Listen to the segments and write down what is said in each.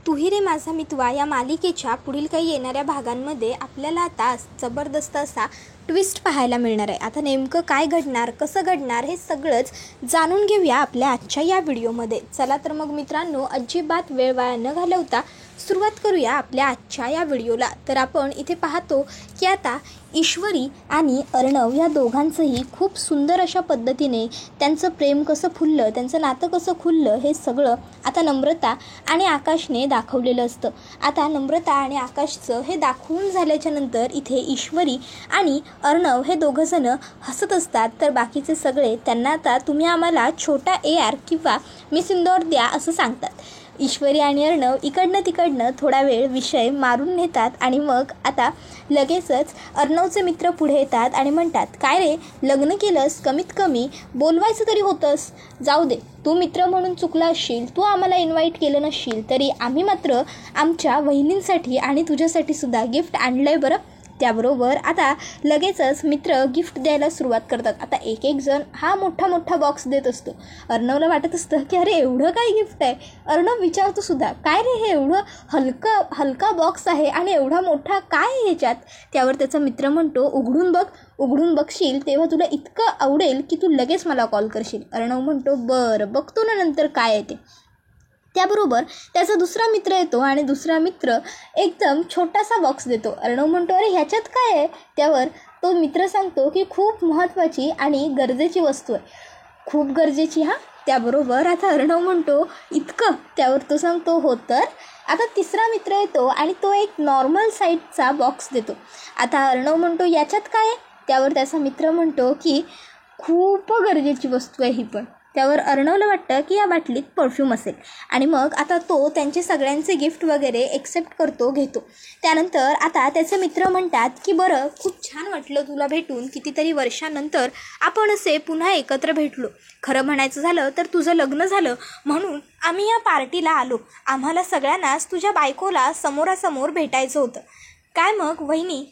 तुही रे माझा मितवा या मालिकेच्या पुढील काही येणाऱ्या भागांमध्ये आपल्याला आता जबरदस्त असा ट्विस्ट पाहायला मिळणार आहे। आता नेमकं काय घडणार, कसं घडणार हे सगळंच जाणून घेऊया आपल्या आजच्या या व्हिडिओमध्ये। चला तर मग मित्रांनो, अजिबात वेळ वाया न घालवता सुरुवात करूया आपल्या आजच्या या व्हिडिओला। तर आपण इथे पाहतो की आता ईश्वरी आणि अर्णव या दोघांचंही खूप सुंदर अशा पद्धतीने त्यांचं प्रेम कसं फुललं, त्यांचं नातं कसं खुललं हे सगळं आता नम्रता आणि आकाशने दाखवलेलं असतं। आता नम्रता आणि आकाशचं हे दाखवून झाल्याच्या नंतर इथे ईश्वरी आणि अर्णव हे दोघंजण हसत असतात। तर बाकीचे सगळे त्यांना आता तुम्ही आम्हाला छोटा AR किंवा मिस इंदौर द्या असं सांगतात। ईश्वरी आणि अर्णव इकडनं तिकडनं थोडा वेळ विषय मारून नेतात आणि मग आता लगेचच अर्णवचे मित्र पुढे येतात आणि म्हणतात, काय रे लग्न केलंस, कमीत कमी बोलवायचं तरी होतंस। जाऊ दे, तू मित्र म्हणून चुकला असशील, तू आम्हाला इन्व्हाइट केलं नसशील तरी आम्ही मात्र आमच्या वहिनींसाठी आणि तुझ्यासाठी सुद्धा गिफ्ट आणलंय बरं। त्याबरोबर आता लगेचच मित्र गिफ्ट द्यायला सुरुवात करतात। आता एक एक जण हा मोठा बॉक्स देत असतो। अर्णवला वाटत असतं की अरे एवढं काय गिफ्ट आहे। अर्णव विचारतो सुद्धा, काय रे हे एवढं हलका बॉक्स आहे आणि एवढा मोठा काय आहे ह्याच्यात। त्यावर त्याचा मित्र म्हणतो, उघडून बघशील तेव्हा तुला इतकं आवडेल की तू लगेच मला कॉल करशील। अर्णव म्हणतो, बरं बघतो ना नंतर काय आहे ते। त्याबरोबर त्याचा दुसरा मित्र येतो आणि दुसरा मित्र एकदम छोटासा बॉक्स देतो। अर्णव म्हणतो, अरे ह्याच्यात काय आहे। त्यावर तो मित्र सांगतो की खूप महत्त्वाची आणि गरजेची वस्तू आहे, खूप गरजेची हा। त्याबरोबर आता अर्णव म्हणतो, इतकं। त्यावर तो सांगतो, हो तर। आता तिसरा मित्र येतो आणि तो एक नॉर्मल साईजचा बॉक्स देतो। आता अर्णव म्हणतो, याच्यात काय आहे। त्यावर त्याचा मित्र म्हणतो की खूप गरजेची वस्तू आहे ही पण। त्यावर अर्णवला वाटतं की या बाटलीत परफ्यूम असेल आणि मग आता तो त्यांचे सगळ्यांचे गिफ्ट वगैरे एक्सेप्ट करतो, घेतो। त्यानंतर आता त्याचे मित्र म्हणतात की बरं, खूप छान वाटलं तुला भेटून, कितीतरी वर्षानंतर आपण असे पुन्हा एकत्र भेटलो। खरं म्हणायचं झालं तर तुझं लग्न झालं म्हणून आम्ही या पार्टीला आलो। आम्हाला सगळ्यांनाच तुझ्या बायकोला समोरासमोर भेटायचं होतं। काय मग वहिनी,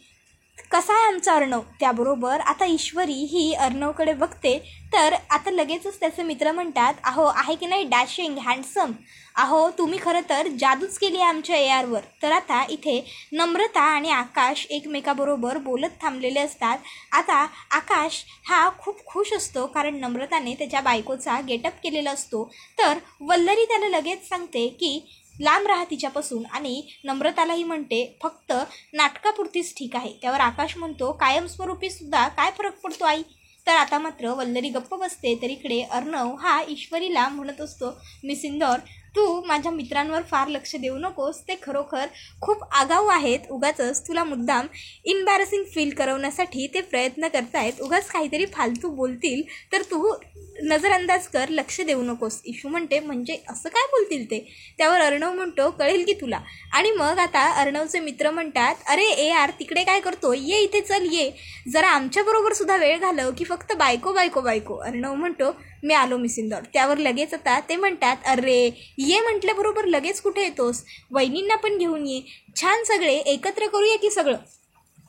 कसा आहे आमचा अर्णव। त्याबरोबर आता ईश्वरी ही अर्णवकडे बघते तर आता लगेचच त्याचे मित्र म्हणतात, अहो आहे की नाही डॅशिंग हँडसम, अहो तुम्ही खरं तर जादूच केली आहे आमच्या ARवर। तर आता इथे नम्रता आणि आकाश एकमेकाबरोबर बोलत थांबलेले असतात। आता आकाश हा खूप खुश असतो कारण नम्रताने त्याच्या बायकोचा गेटअप केलेला असतो। तर वल्लरी त्याला लगेच सांगते की लांब राहा तिच्यापासून आणि नम्रतालाही म्हणते फक्त नाटकापुरतीच ठीक आहे। त्यावर आकाश म्हणतो, कायमस्वरूपी सुद्धा काय फरक पडतो आई। तर आता मात्र वल्लरी गप्प बसते। तर इकडे अर्णव हा ईश्वरीला म्हणत असतो, मिस इंदौर तू माझ्या मित्रांवर फार लक्ष देऊ नकोस, ते खरोखर खूप आगाऊ आहेत, उगाचच तुला मुद्दाम इम्बॅरसिंग फील करवण्यासाठी ते प्रयत्न करतायत, उगाच काहीतरी फालतू बोलतील तर तू नजरअंदाज कर, लक्ष देऊ नकोस। इशू म्हणते, म्हणजे असं काय बोलतील ते। त्यावर अर्णव म्हणतो, कळेल की तुला। आणि मग आता अर्णवचे मित्र म्हणतात, अरे AR तिकडे काय करतो, ये इथे चल, ये जरा आमच्याबरोबर सुद्धा वेळ घालव की फक्त बायको बायको बायको। अर्णव म्हणतो, मी आलो मिस इंदौर। त्यावर लगेच आता ते म्हणतात, अरे ये म्हटल्याबरोबर लगेच कुठे येतोस, वहिनींना पण घेऊन ये, छान सगळे एकत्र करूया की सगळं,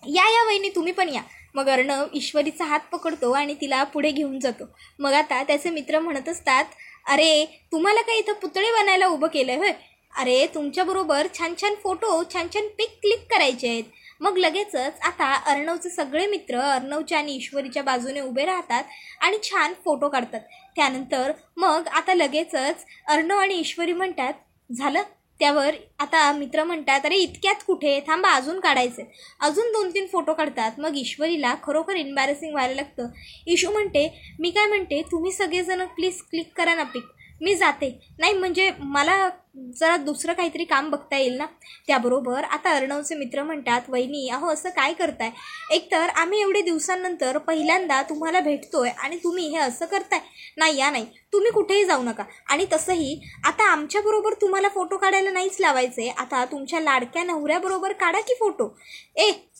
या वहिनी तुम्ही पण या। मग अर्णव ईश्वरीचा हात पकडतो आणि तिला पुढे घेऊन जातो। मग आता त्याचे मित्र म्हणत असतात, अरे तुम्हाला काय इथं पुतळे बनायला उभं केलं होय, अरे तुमच्याबरोबर छान फोटो, छान पिक क्लिक करायचे आहेत। मग लगेचच आता अर्णवचे सगळे मित्र अर्णवच्या आणि ईश्वरीच्या बाजूने उभे राहतात आणि छान फोटो काढतात। त्यानंतर मग आता लगेचच अर्णव आणि ईश्वरी म्हणतात, झालं। त्यावर आता मित्र म्हणतात, अरे इतक्यात कुठे, थांबा अजून काढायचे। अजून 2-3 फोटो काढतात। मग ईश्वरीला खरोखर इम्बॅरसिंग व्हायला लागतं। इशू म्हणते, मी काय म्हणते, तुम्ही सगळेजण प्लीज क्लिक करा ना पिक, मी जाते, नाही म्हणजे मला जरा दुसरं काहीतरी काम बघता येईल ना। त्याबरोबर आता अर्णवचे मित्र म्हणतात, वहिनी अहो असं काय करताय, एकतर आम्ही एवढे दिवसांनंतर पहिल्यांदा तुम्हाला भेटतोय आणि तुम्ही हे असं करताय, नाही या नाही, तुम्ही कुठेही जाऊ नका। आणि तसंही आता आमच्याबरोबर तुम्हाला फोटो काढायला नाहीच लावायचे, आता तुमच्या लाडक्या नवऱ्याबरोबर काढा की फोटो।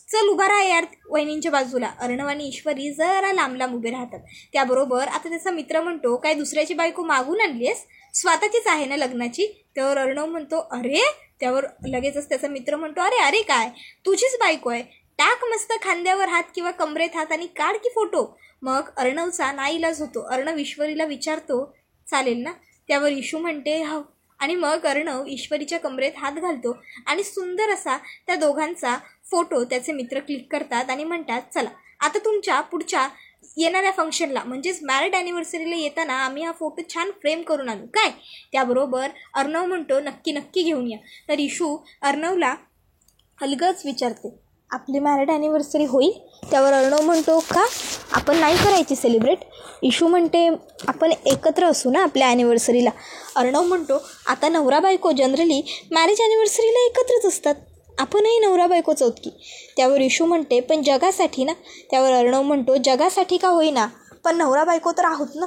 चल उभा राहा यार वहिनींच्या बाजूला। अर्णव आणि ईश्वरी जरा लांब उभे राहतात। त्याबरोबर आता त्याचा मित्र म्हणतो, काय दुसऱ्याची बायको मागून आणलीस, स्वतःचीच आहे ना लग्नाची। त्यावर अर्णव म्हणतो, अरे। त्यावर लगेचच त्याचा मित्र म्हणतो, अरे काय तुझीच बायको आहे, टाक मस्त खांद्यावर हात किंवा कमरेत हात आणि काढ की फोटो। मग अर्णवचा नाईलाज होतो। अर्णव ईश्वरीला विचारतो, चालेल ना। त्यावर इशू म्हणते, आणि मग अर्णव ईश्वरीच्या कमरेत हात घालतो आणि सुंदर असा त्या दोघांचा फोटो त्याचे मित्र क्लिक करतात आणि म्हणतात, चला आता तुमच्या पुढच्या येणाऱ्या फंक्शनला म्हणजेच मॅरिड ॲनिव्हर्सरीला येताना आम्ही हा फोटो छान फ्रेम करून आणू काय. त्याबरोबर अर्णव म्हणतो, नक्की नक्की घेऊन या. तर इशू अर्णवला अलगच विचारते, आपली मॅरिड ॲनिव्हर्सरी होईल? त्यावर अर्णव म्हणतो, का आपण नाही करायची सेलिब्रेट? इशू म्हणते, आपण एकत्र असू ना आपल्या ॲनिव्हर्सरीला. अर्णव म्हणतो, आता नवरा बायको जनरली मॅरेज ॲनिव्हर्सरीला एकत्रच असतात, आपणही नवरा बायकोच आहोत की. त्यावर इशू म्हणते, पण जगासाठी ना. त्यावर अर्णव म्हणतो, जगासाठी का होईना पण नवरा बायको तर आहोत ना.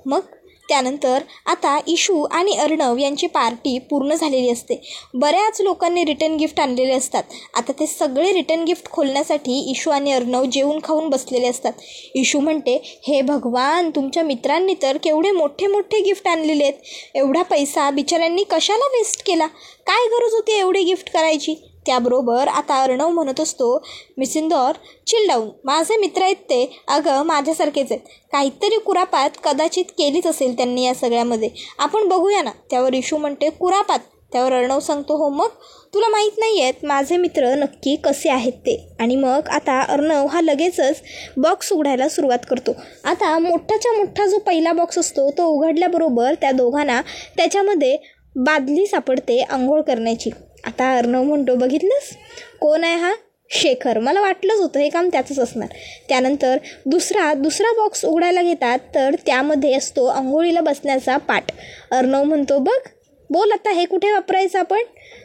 मग त्यानंतर आता इशू आणि अर्णव यांची पार्टी पूर्ण झालेली असते. बऱ्याच लोकांनी रिटर्न गिफ्ट आणलेले असतात. आता ते सगळे रिटर्न गिफ्ट खोलण्यासाठी इशू आणि अर्णव जेवून खाऊन बसलेले असतात. इशू म्हणते, हे भगवान, तुमच्या मित्रांनी तर केवढे मोठे मोठे गिफ्ट आणलेले आहेत. एवढा पैसा बिचाऱ्यांनी कशाला वेस्ट केला? काय गरज होती एवढी गिफ्ट करायची? त्याबरोबर आता अर्णव म्हणत असतो, मिसिंदर चिल डाऊन, माझे मित्र आहेत ते अगं माझ्यासारखेच आहेत. काहीतरी कुरापात कदाचित केलीच असेल त्यांनी या सगळ्यामध्ये, आपण बघूया ना. त्यावर इशू म्हणते, कुरापात? त्यावर अर्णव सांगतो, हो मग तुला माहीत नाही आहेत माझे मित्र नक्की कसे आहेत ते. आणि मग आता अर्णव हा लगेचच बॉक्स उघडायला सुरुवात करतो. आता मोठाच्या मोठा जो पहिला बॉक्स असतो तो उघडल्याबरोबर त्या दोघांना त्याच्यामध्ये बादली सापडते आंघोळ करण्याची. आता अर्णव म्हणतो, बघितलंस कोण आहे हा? शेखर. मला वाटलंच होतं हे काम त्याचंच असणार. त्यानंतर दुसरा बॉक्स उघडायला घेतात तर त्यामध्ये असतो आंघोळीला बसण्याचा पाट. अर्णव म्हणतो, बघ, बोल आता हे कुठे वापरायचं आपण?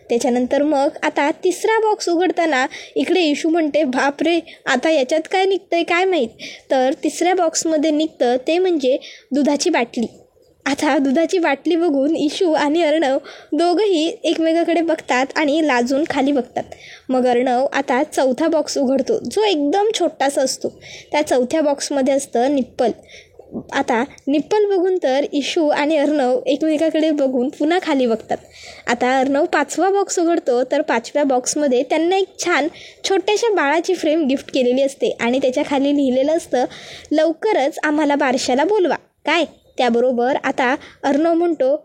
त्याच्यानंतर मग आता तिसरा बॉक्स उघडताना इकडे इशू म्हणते, बापरे, आता याच्यात काय निघतंय काय माहीत. तर तिसऱ्या बॉक्समध्ये निघतं ते म्हणजे दुधाची बाटली. आता दुधाची बाटली बघून इशू आणि अर्णव दोघंही एकमेकाकडे बघतात आणि लाजून खाली बघतात. मग अर्णव आता चौथा बॉक्स उघडतो जो एकदम छोटासा असतो. त्या चौथ्या बॉक्समध्ये असतं निप्पल. आता निप्पल बघून तर इशू आणि अर्णव एकमेकाकडे बघून पुन्हा खाली बघतात. आता अर्णव पाचवा बॉक्स उघडतो तर पाचव्या बॉक्समध्ये त्यांना एक छान छोट्याशा बाळाची फ्रेम गिफ्ट केलेली असते आणि त्याच्या खाली लिहिलेलं असतं, लवकरच आम्हाला बारशाला बोलवा काय. त्याबरोबर आता अर्णव म्हणतो,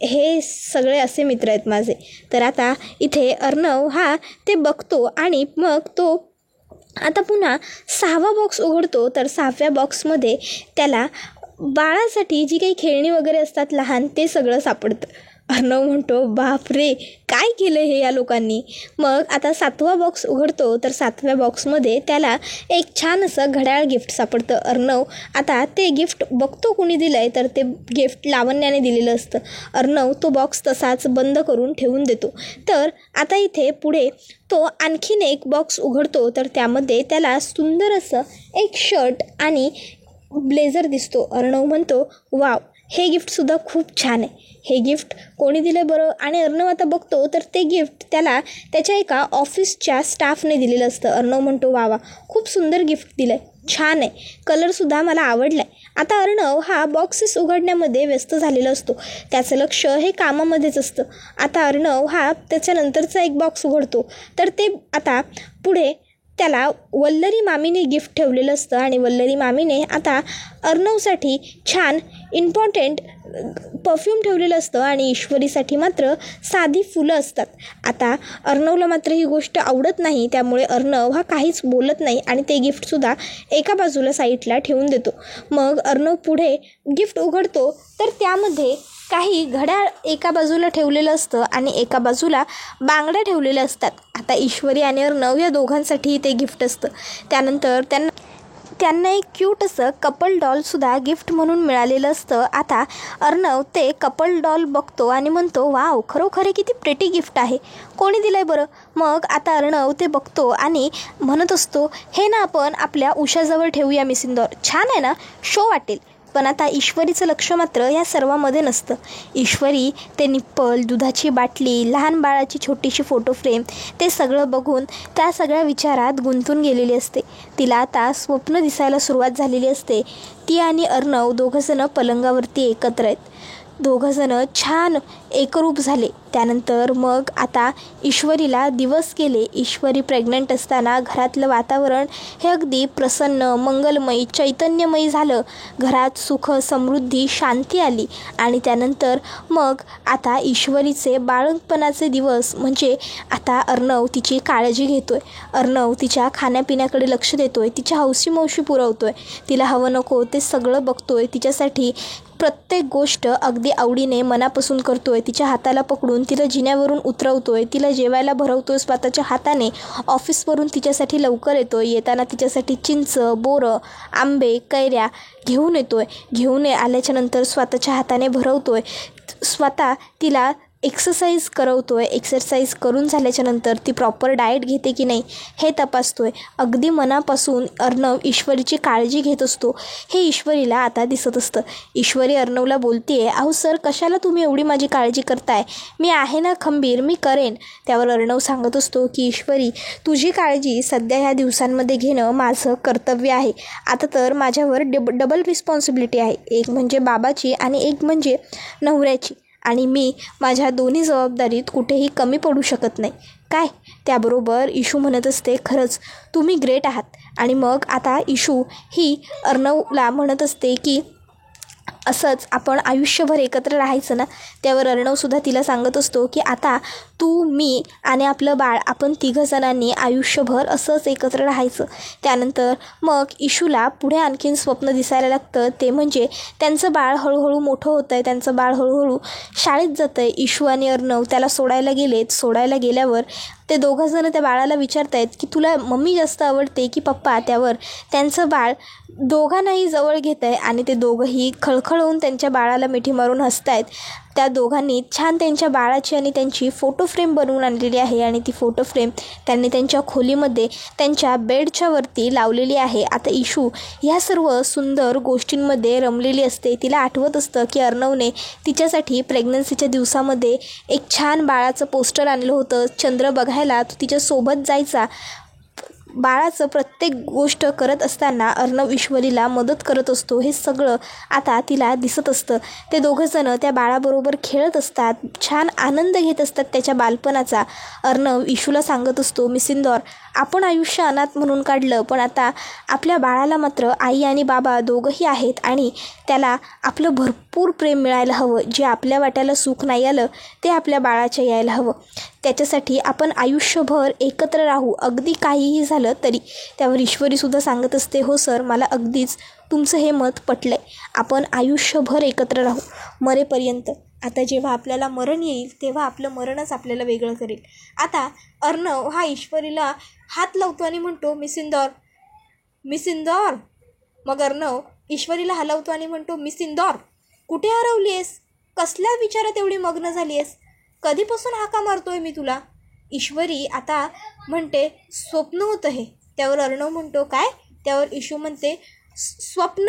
हे सगळे असे मित्र आहेत माझे. तर आता इथे अर्णव हा ते बघतो आणि मग तो आता पुन्हा सहावा बॉक्स उघडतो तर सहाव्या बॉक्समध्ये त्याला बाळासाठी जी काही खेळणी वगैरे असतात लहान ते सगळं सापडतं. अर्णव म्हणतो, बापरे, काय केलं हे या लोकांनी. मग आता सातवा बॉक्स उघडतो तर सातव्या बॉक्समध्ये त्याला एक छान असं घड्याळ गिफ्ट सापडतं. अर्णव आता ते गिफ्ट बघतो कुणी दिलं आहे तर ते गिफ्ट लावण्याने दिलेलं असतं. अर्णव तो बॉक्स तसाच बंद करून ठेवून देतो. तर आता इथे पुढे तो आणखीन एक बॉक्स उघडतो तर त्यामध्ये त्याला सुंदर असं एक शर्ट आणि ब्लेझर दिसतो. अर्णव म्हणतो, वाव, हे गिफ्टसुद्धा खूप छान आहे. हे गिफ्ट कोणी दिलं बरं? आणि अर्णव आता बघतो तर ते गिफ्ट त्याला त्याच्या एका ऑफिसच्या स्टाफने दिलेलं असतं. अर्णव म्हणतो, वा वा, खूप सुंदर गिफ्ट दिलं आहे, छान आहे, कलरसुद्धा मला आवडला आहे. आता अर्णव हा बॉक्सेस उघडण्यामध्ये व्यस्त झालेला असतो. त्याचं लक्ष हे कामामध्येच असतं. आता अर्णव हा त्याच्यानंतरचा एक बॉक्स उघडतो तर ते आता पुढे त्याला वल्लरी मामीने गिफ्ट ठेवलेलं असतं आणि वल्लरी मामीने आता अर्णवसाठी छान इम्पॉर्टंट परफ्यूम ठेवलेलं असतं आणि ईश्वरीसाठी मात्र साधी फुलं असतात. आता अर्णवला मात्र ही गोष्ट आवडत नाही, त्यामुळे अर्णव हा काहीच बोलत नाही आणि ते गिफ्टसुद्धा एका बाजूला साईडला ठेवून देतो. मग अर्णव पुढे गिफ्ट उघडतो तर त्यामध्ये काही घड्याळ एका बाजूला ठेवलेलं असतं आणि एका बाजूला बांगड्या ठेवलेल्या असतात. आता ईश्वरी आणि अर्णव या दोघांसाठी ते गिफ्ट असतं. त्यानंतर त्यांना एक क्यूट असं कपल डॉलसुद्धा गिफ्ट म्हणून मिळालेलं असतं. आता अर्णव ते कपल डॉल बघतो आणि म्हणतो, वाव, खरोखर किती प्रेटी गिफ्ट आहे, कोणी दिलं आहे बरं? मग आता अर्णव ते बघतो आणि म्हणत असतो, हे ना आपण आपल्या उशाजवळ ठेवूया मिसिंदर, छान आहे ना, शो वाटेल. पण आता ईश्वरीचं लक्ष मात्र या सर्वामध्ये नसतं. ईश्वरी ते निप्पल, दुधाची बाटली, लहान बाळाची छोटीशी फोटो फ्रेम ते सगळं बघून त्या सगळ्या विचारात गुंतून गेलेली असते. तिला आता स्वप्न दिसायला सुरुवात झालेली असते. ती आणि अर्णव दोघंजणं पलंगावरती एकत्र आहेत. दोघंजणं छान एकरूप झाले. त्यानंतर मग आता ईश्वरीला दिवस गेले. ईश्वरी प्रेग्नंट असताना घरातलं वातावरण हे अगदी प्रसन्न, मंगलमयी, चैतन्यमयी झालं. घरात सुख, समृद्धी, शांती आली. आणि त्यानंतर मग आता ईश्वरीचे बाळंतपणाचे दिवस म्हणजे आता अर्णव तिची काळजी घेतोय. अर्णव तिच्या खाण्यापिण्याकडे लक्ष देतोय, तिच्या हौशी मौशी पुरवतोय, तिला हवं नको ते सगळं बघतोय, तिच्यासाठी प्रत्येक गोष्ट अगदी आवडीने मनापासून करतोय. तिच्या हाताला पकडून तिला जिन्यावरून उतरवतोय, तिला जेवायला भरवतोय स्वतःच्या हाताने. ऑफिसवरून तिच्यासाठी लवकर येतोय. येताना तिच्यासाठी चिंच, बोरं, आंबे, कैऱ्या घेऊन येतोय. घेऊन आल्याच्या नंतर स्वतःच्या हाताने भरवतोय. स्वतः तिला एक्सरसाइज करवतोय. एक्सरसाइज करून झाल्याच्या नंतर ती प्रॉपर डाएट घेते की नाही हे तपासतोय. अगदी मनापासून अर्णव ईश्वरीची काळजी घेत असतो. हे ईश्वरीला आता दिसत असतं. ईश्वरी अर्णवला बोलते, अहो सर, कशाला तुम्ही एवढी माझी काळजी करताय? मी आहे ना खंबीर, मी करेन. त्यावर अर्णव सांगत असतो की ईश्वरी, तुझी काळजी सध्या ह्या दिवसांमध्ये घेणं माझं कर्तव्य आहे. आता तर माझ्यावर डबल रिस्पॉन्सिबिलिटी आहे. एक म्हणजे बाबाची आणि एक म्हणजे नवऱ्याची. आणि मी माझ्या दोन्ही जबाबदारीत कुठेही कमी पडू शकत नाही काय. त्याबरोबर इशू म्हणत असते, खरंच तुम्ही ग्रेट आहात. आणि मग आता इशू ही अर्णवला म्हणत असते की असंच आपण आयुष्यभर एकत्र राहायचं ना. त्यावर अर्णवसुद्धा तिला सांगत असतो की आता तू, मी आणि आपलं बाळ, आपण तिघंजणांनी आयुष्यभर असंच एकत्र राहायचं. त्यानंतर मग इशूला पुढे आणखीन स्वप्न दिसायला लागतं. ते म्हणजे त्यांचं बाळ हळूहळू मोठं होतं आहे, त्यांचं बाळ हळूहळू शाळेत जातं आहे. इशू आणि अर्णव त्याला सोडायला गेलेत. सोडायला गेल्यावर ते दोघंजणं त्या बाळाला विचारत आहेत की तुला मम्मी जास्त आवडते की पप्पा. त्यावर त्यांचं बाळ दोघांनाही जवळ घेत आहे आणि ते दोघंही खळखळून त्यांच्या बाळाला मिठी मारून हसत आहेत. त्या दोघांनी छान त्यांच्या बाळाची आणि त्यांची फोटो फ्रेम बनवून आणलेली आहे आणि ती फोटो फ्रेम त्यांनी त्यांच्या खोलीमध्ये त्यांच्या बेडच्या वरती लावलेली आहे. आता इशू ह्या सर्व सुंदर गोष्टींमध्ये रमलेली असते. तिला आठवत असतं की अर्णवने तिच्यासाठी प्रेग्नन्सीच्या दिवसामध्ये एक छान बाळाचं पोस्टर आणलं होतं. चंद्र बघायला तो तिच्यासोबत जायचा. बाळाचं प्रत्येक गोष्ट करत असताना अर्णव ईश्वरीला मदत करत असतो. हे सगळं आता तिला दिसत असतं. ते दोघंजणं त्या बाळाबरोबर खेळत असतात, छान आनंद घेत असतात त्याच्या बालपणाचा. अर्णव इशूला सांगत असतो, मिसिंदॉर, आपण आयुष्य अनाथ म्हणून काढलं, पण आता आपल्या बाळाला मात्र आई आणि बाबा दोघंही आहेत आणि त्याला आपलं भरपूर प्रेम मिळायला हवं. जे आपल्या वाट्याला सुख नाही आलं ते आपल्या बाळाच्या यायला हवं. त्याच्यासाठी आपण आयुष्यभर एकत्र राहू, अगदी काहीही झालं तरी. त्यावर ईश्वरीसुद्धा सांगत असते, हो सर, मला अगदीच तुमचं हे मत पटलं आहे. आपण आयुष्यभर एकत्र राहू मरेपर्यंत. आता जेव्हा आपल्याला मरण येईल तेव्हा आपलं मरणच आपल्याला वेगळं करेल. आता अर्णव हा ईश्वरीला हात लावतो आणि म्हणतो, मिसिंदॉर, मिसिंदॉर. मग अर्णव ईश्वरीला हलवतो आणि म्हणतो, मिसिंदॉर, कुठे हरवली आहेस? कसल्या विचारात एवढी मग्न झाली आहेस? कधीपासून हाका मारतोय मी तुला? ईश्वरी आता म्हणते, स्वप्न होतं हे. त्यावर अर्णव म्हणतो, काय? त्यावर इशू म्हणते, स्वप्न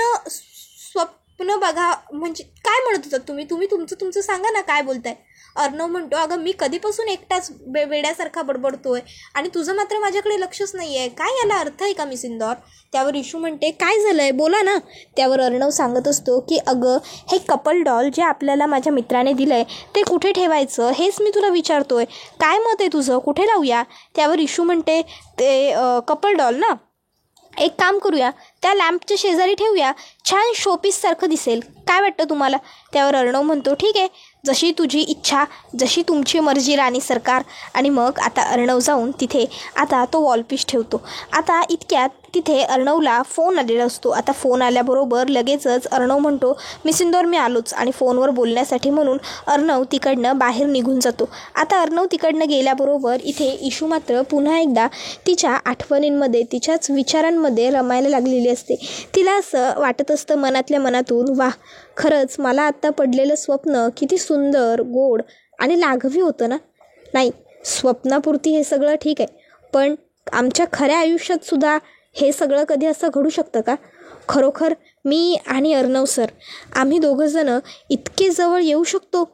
बघा म्हणजे काय म्हणत होतात तुम्ही? तुमचं सांगा ना, काय बोलताय? अर्णव म्हणतो, अगं मी कधीपासून एकटाच वेड्यासारखा बडबडतोय आणि तुझं मात्र माझ्याकडे लक्षच नाही आहे. काय याला अर्थ आहे का मिसिंदॉर? त्यावर इशू म्हणते, काय झालं आहे, बोला ना. त्यावर अर्णव सांगत असतो की अगं, हे कपल डॉल जे आपल्याला माझ्या मित्राने दिलं आहे ते कुठे ठेवायचं हेच मी तुला विचारतोय. काय मत आहे तुझं, कुठे लावूया? त्यावर इशू म्हणते, ते कपल डॉल ना, एक काम करूया, त्या लॅम्पच्या शेजारी ठेवूया, छान शोपीससारखं दिसेल. काय वाटतं तुम्हाला? त्यावर अर्णव म्हणतो, ठीक आहे, जशी तुझी इच्छा, जशी तुमची मर्जी राणी सरकार. आणि मग आता अर्णव जाऊन तिथे आता तो वॉलपीस ठेवतो. आता इतक्यात तिथे अर्णवला फोन आलेला असतो. आता फोन आल्याबरोबर लगेचच अर्णव म्हणतो, मिसिंदॉर, मी आलोच. आणि फोनवर बोलण्यासाठी म्हणून अर्णव तिकडनं बाहेर निघून जातो. आता अर्णव तिकडनं गेल्याबरोबर इथे इशू मात्र पुन्हा एकदा तिच्या आठवणींमध्ये, तिच्याच विचारांमध्ये रमायला लागलेली असते. तिला असं वाटत असतं मनातल्या मनातून, वाह, खरंच मला आत्ता पडलेलं स्वप्न किती सुंदर, गोड आणि लाघवी होतं ना. नाही, स्वप्नापुरती हे सगळं ठीक आहे, पण आमच्या खऱ्या आयुष्यात सुद्धा हे सगळं कधी असं घडू शकतं का? खरोखर मी आणि अर्णव सर, आम्ही दोघंजणं इतके जवळ येऊ शकतो?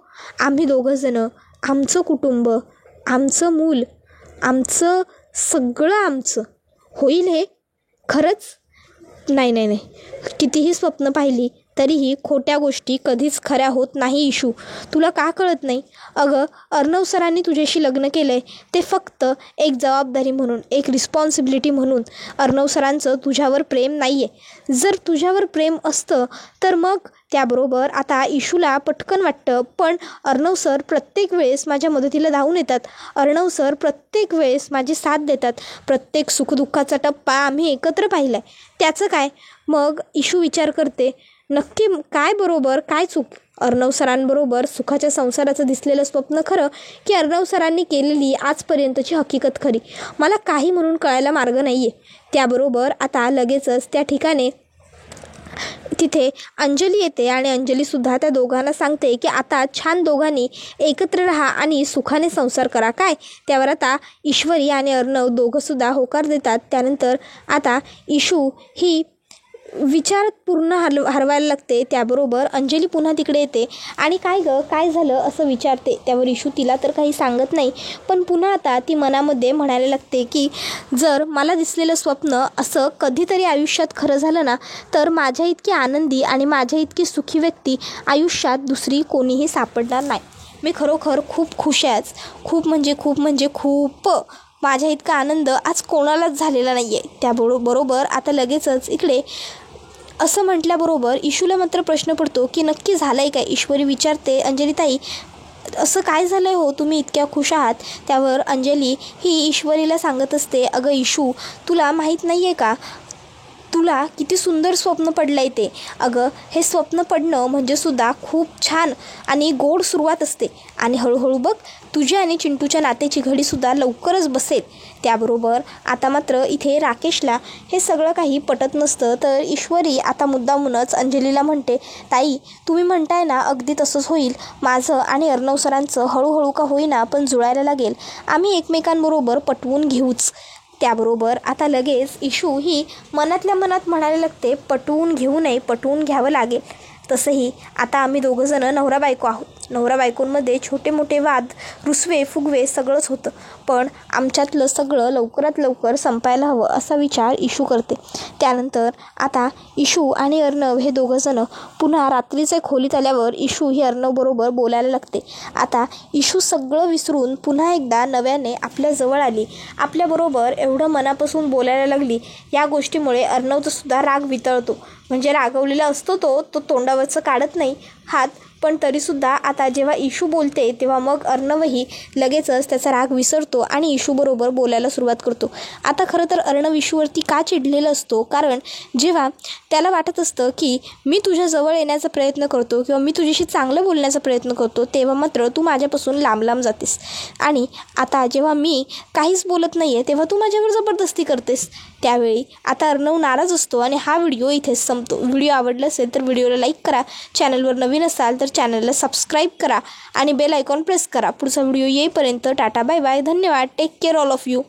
आम्ही दोघंजणं, आमचं कुटुंब, आमचं मूल, आमचं सगळं आमचं होईल हे? खरंच? नाही, कितीही स्वप्न पाहिली तरीही खोट्या गोष्टी कधीच खऱ्या होत नाही इशू. तुला का कळत नाही? अगं, अर्णव सरांनी तुझ्याशी लग्न केलं आहे ते फक्त एक जबाबदारी म्हणून, एक रिस्पॉन्सिबिलिटी म्हणून. अर्णव सरांचं तुझ्यावर प्रेम नाही आहे. जर तुझ्यावर प्रेम असतं तर मग त्याबरोबर आता इशूला पटकन वाटतं, पण अर्णव सर प्रत्येक वेळेस माझ्या मदतीला धावून येतात. अर्णव सर प्रत्येक वेळेस माझी साथ देतात. प्रत्येक सुखदुःखाचा टप्पा आम्ही एकत्र पाहिला आहे. त्याचं काय? मग इशू विचार करते, नक्की काय बरोबर काय चूक? अर्णव सरांबरोबर सुखाच्या संसाराचं दिसलेलं स्वप्न खरं, की अर्णव सरांनी केलेली आजपर्यंतची हकीकत खरी? मला काही म्हणून कळायला मार्ग नाही आहे. त्याबरोबर आता लगेचच त्या ठिकाणी तिथे अंजली येते आणि अंजलीसुद्धा त्या दोघांना सांगते की आता छान दोघांनी एकत्र राहा आणि सुखाने संसार करा. काय? त्यावर आता ईश्वरी आणि अर्णव दोघंसुद्धा होकार देतात. त्यानंतर आता इशू ही विचार पूर्ण हरवायला लागते. त्याबरोबर अंजली पुन्हा तिकडे येते आणि काय गं काय झालं असं विचारते. त्यावर इशू तिला तर काही सांगत नाही, पण पुन्हा आता ती मनामध्ये म्हणायला लागते की जर मला दिसलेलं स्वप्न असं कधीतरी आयुष्यात खरं झालं ना, तर माझ्या इतकी आनंदी आणि माझ्या इतकी सुखी व्यक्ती आयुष्यात दुसरी कोणीही सापडणार नाही. मी खरोखर खूप खुश आहे आज. खूप म्हणजे खूप माझ्या इतका आनंद आज कोणालाच झालेला नाही आहे. त्याबरोबर आता लगेचच इकडे असं म्हटल्याबरोबर इशूला मात्र प्रश्न पडतो की नक्की झालं आहे काय? ईश्वरी विचारते, अंजलीताई असं काय झालं आहे हो, तुम्ही इतक्या खुश आहात? त्यावर अंजली ही ईश्वरीला सांगत असते, अगं इशू, तुला माहीत नाही आहे का, तुला किती सुंदर स्वप्न पडलं आहे ते. अगं, हे स्वप्न पडणं म्हणजे सुद्धा खूप छान आणि गोड सुरुवात असते आणि हळूहळू बघ तुझ्या आणि चिंटूच्या नात्याची घडीसुद्धा लवकरच बसेल. त्याबरोबर आता मात्र इथे राकेशला हे सगळं काही पटत नसतं. तर ईश्वरी आता मुद्दामूनच अंजलीला म्हणते, ताई तुम्ही म्हणताय ना अगदी तसंच होईल. माझं आणि अर्णव सरांचं हळूहळू का होईना पण जुळायला लागेल. आम्ही एकमेकांबरोबर पटवून घेऊच. त्याबरोबर आता लगेच इशू ही मनातल्या मनात म्हणायला लागते, पटवून घेऊ नये, पटवून घ्यावं लागेल. तसंही आता आम्ही दोघंजणं नवरा बायको आहोत. नवरा बायकोंमध्ये छोटे मोठे वाद, रुसवे फुगवे सगळंच होतं, पण आमच्यातलं सगळं लवकरात लवकर संपायला हवं असा विचार इशू करते. त्यानंतर आता इशू आणि अर्णव हे दोघंजणं पुन्हा रात्रीच्या खोलीत आल्यावर इशू ही अर्णवबरोबर बोलायला लागते. आता इशू सगळं विसरून पुन्हा एकदा नव्याने आपल्याजवळ आली, आपल्याबरोबर एवढं मनापासून बोलायला लागली. या गोष्टीमुळे अर्णवचा सुद्धा राग वितळतो. म्हणजे रागवलेला असतो तो तोंडावरचं काढत नाही हात, पण तरीसुद्धा आता जेव्हा इशू बोलते तेव्हा मग अर्णवही लगेचच त्याचा राग विसरतो आणि इशूबरोबर बोलायला सुरुवात करतो. आता खरं तर अर्णव इशूवरती का चिडलेला असतो, कारण जेव्हा त्याला वाटत असतं की मी तुझ्या जवळ येण्याचा प्रयत्न करतो किंवा मी तुझ्याशी चांगलं बोलण्याचा प्रयत्न करतो, तेव्हा मात्र तू माझ्यापासून लांब लांब जातेस. आणि आता जेव्हा मी काहीच बोलत नाही आहे तेव्हा तू माझ्यावर जबरदस्ती करतेस. त्यावेळी आता अर्णव नाराज असतो आणि हा व्हिडिओ इथेच संपतो. व्हिडिओ आवडला असेल तर व्हिडिओला लाईक करा. चॅनलवर नवीन असाल तर चॅनलला सबस्क्राईब करा आणि बेल आयकॉन प्रेस करा. पुढचा व्हिडिओ येईपर्यंत टाटा बाय बाय. धन्यवाद. Take care all of you.